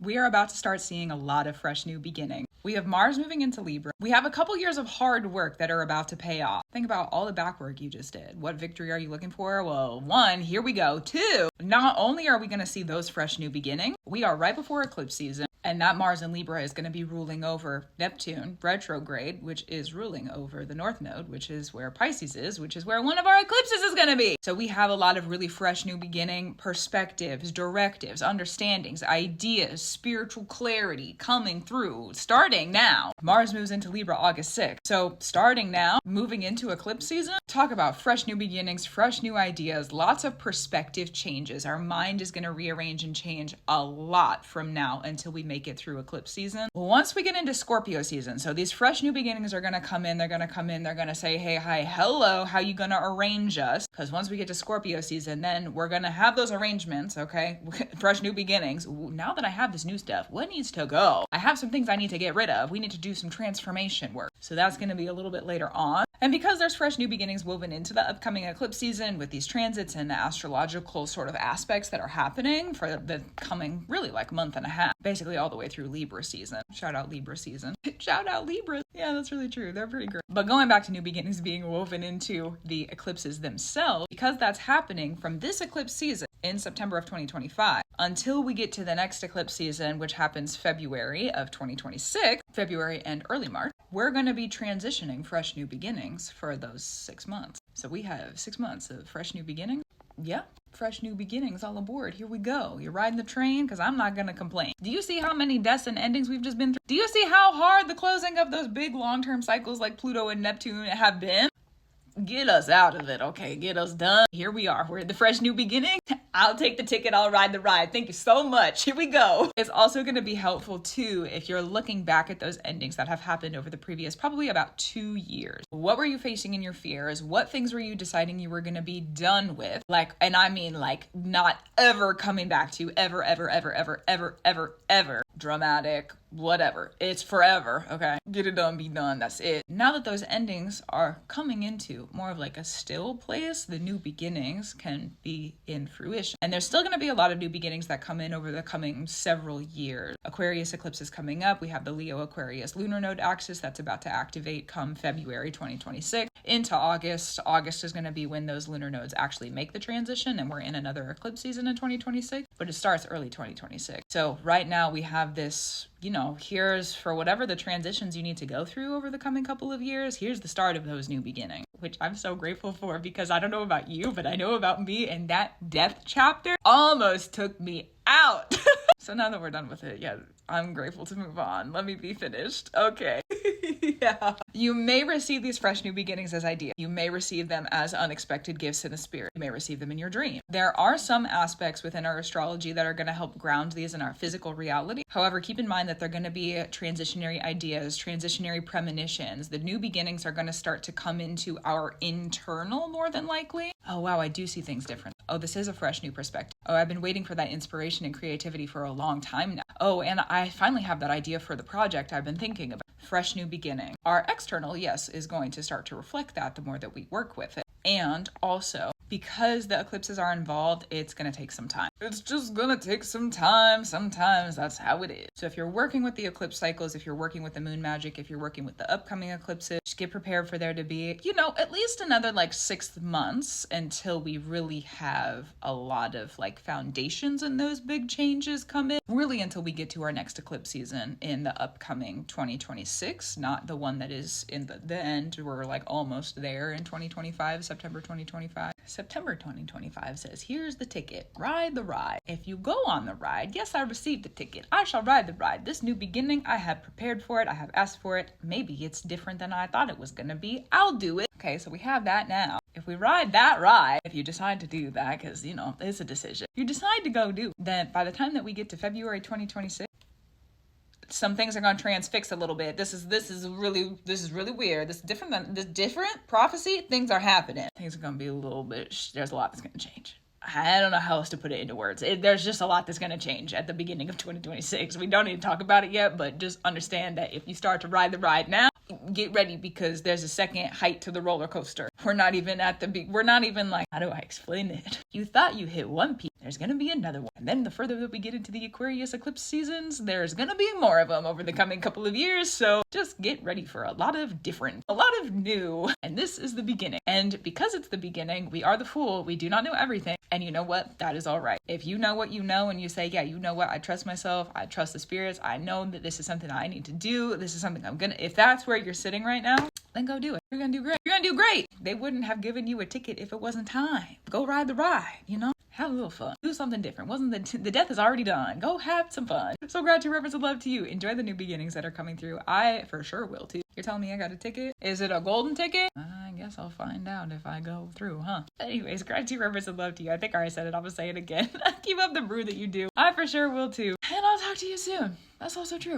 We are about to start seeing a lot of fresh new beginnings. We have Mars moving into Libra. We have a couple years of hard work that are about to pay off. Think about all the back work you just did. What victory are you looking for? Well, 1, here we go. 2, not only are we going to see those fresh new beginnings, we are right before eclipse season. And that Mars in Libra is going to be ruling over Neptune retrograde, which is ruling over the North Node, which is where Pisces is, which is where one of our eclipses is going to be. So we have a lot of really fresh new beginning perspectives, directives, understandings, ideas, spiritual clarity coming through starting now. Mars moves into Libra August 6th. So starting now, moving into eclipse season, talk about fresh new beginnings, fresh new ideas, lots of perspective changes. Our mind is going to rearrange and change a lot from now until we make it through eclipse season. Once we get into Scorpio season, so these fresh new beginnings are going to come in, they're going to say, hey, hi, hello, how you going to arrange us? Because once we get to Scorpio season, then we're going to have those arrangements, okay? Fresh new beginnings. Now that I have this new stuff, what needs to go? I have some things I need to get rid of. We need to do some transformation work. So that's going to be a little bit later on. And because there's fresh new beginnings woven into the upcoming eclipse season with these transits and the astrological sort of aspects that are happening for the coming really like month and a half, basically all the way through Libra season. Shout out Libra season. Shout out Libra. Yeah, that's really true. They're pretty great. But going back to new beginnings being woven into the eclipses themselves, because that's happening from this eclipse season in September of 2025 until we get to the next eclipse season, which happens February of 2026, February and early March, we're going to be transitioning fresh new beginnings for those 6 months. So we have 6 months of fresh new beginnings. Yeah, fresh new beginnings all aboard. Here we go. You're riding the train because I'm not going to complain. Do you see how many deaths and endings we've just been through? Do you see how hard the closing of those big long-term cycles like Pluto and Neptune have been? Get us out of it, okay? Get us done. Here we are. We're at the fresh new beginning. I'll take the ticket. I'll ride the ride. Thank you so much. Here we go. It's also going to be helpful too if you're looking back at those endings that have happened over the previous probably about 2 years. What were you facing in your fears? What things were you deciding you were going to be done with? Like, and I mean like not ever coming back to ever, ever, ever, ever, ever, ever, ever. Dramatic, whatever. It's forever, okay? Get it done, be done, that's it. Now that those endings are coming into more of like a still place, the new beginnings can be in fruition. And there's still going to be a lot of new beginnings that come in over the coming several years. Aquarius eclipse is coming up. We have the Leo Aquarius lunar node axis that's about to activate come February 2026 into August. August is going to be when those lunar nodes actually make the transition, and we're in another eclipse season in 2026, but it starts early 2026. So right now we have this, here's for whatever the transitions you need to go through over the coming couple of years, here's the start of those new beginnings, which I'm so grateful for because I don't know about you, but I know about me, and that death chapter almost took me out. So now that we're done with it, yeah, I'm grateful to move on. Let me be finished. Okay. Yeah. You may receive these fresh new beginnings as ideas. You may receive them as unexpected gifts in the spirit. You may receive them in your dream. There are some aspects within our astrology that are going to help ground these in our physical reality. However, keep in mind that they're going to be transitionary ideas, transitionary premonitions. The new beginnings are going to start to come into our internal more than likely. Oh, wow, I do see things different. Oh, this is a fresh new perspective. Oh, I've been waiting for that inspiration and creativity for a long time now. Oh, and I finally have that idea for the project I've been thinking about. Fresh new beginning. Our external, yes, is going to start to reflect that the more that we work with it. And also, because the eclipses are involved, it's going to take some time. It's just going to take some time. Sometimes that's how it is. So if you're working with the eclipse cycles, if you're working with the moon magic, if you're working with the upcoming eclipses, just get prepared for there to be, at least another 6 months until we really have a lot of foundations and those big changes come in. Really until we get to our next eclipse season in the upcoming 2026, not the one that is in the end. We're almost there in 2025, September 2025. September 2025 says, here's the ticket, ride the ride. If you go on the ride, yes, I received the ticket. I shall ride the ride. This new beginning, I have prepared for it. I have asked for it. Maybe it's different than I thought it was going to be. I'll do it. Okay, so we have that now. If we ride that ride, if you decide to do that, because, it's a decision, you decide to go do, then by the time that we get to February 2026, some things are going to transfix a little bit. This is really weird. This different prophecy. Things are happening. Things are going to be a little bit. There's a lot that's going to change. I don't know how else to put it into words. There's just a lot that's going to change at the beginning of 2026. We don't need to talk about it yet, but just understand that if you start to ride the ride now, get ready because there's a second height to the roller coaster. We're not even how do I explain it? You thought you hit one peak. there's gonna be another one. And then the further that we get into the Aquarius eclipse seasons, there's gonna be more of them over the coming couple of years. So just get ready for a lot of different, a lot of new. And this is the beginning. And because it's the beginning, we are the fool. We do not know everything. And you know what? That is all right. If you know what you know and you say, yeah, you know what? I trust myself. I trust the spirits. I know that this is something I need to do. This is something I'm gonna, if that's where you're sitting right now, then go do it. You're gonna do great. You're gonna do great. They wouldn't have given you a ticket if it wasn't time. Go ride the ride, you know? Have a little fun. Do something different. The death is already done. Go have some fun. So gratitude, reverence, and love to you. Enjoy the new beginnings that are coming through. I for sure will too. You're telling me I got a ticket? Is it a golden ticket? I guess I'll find out if I go through, huh? Anyways, gratitude, reverence, and love to you. I think I already said it. I'm gonna say it again. Keep up the brew that you do. I for sure will too. And I'll talk to you soon. That's also true.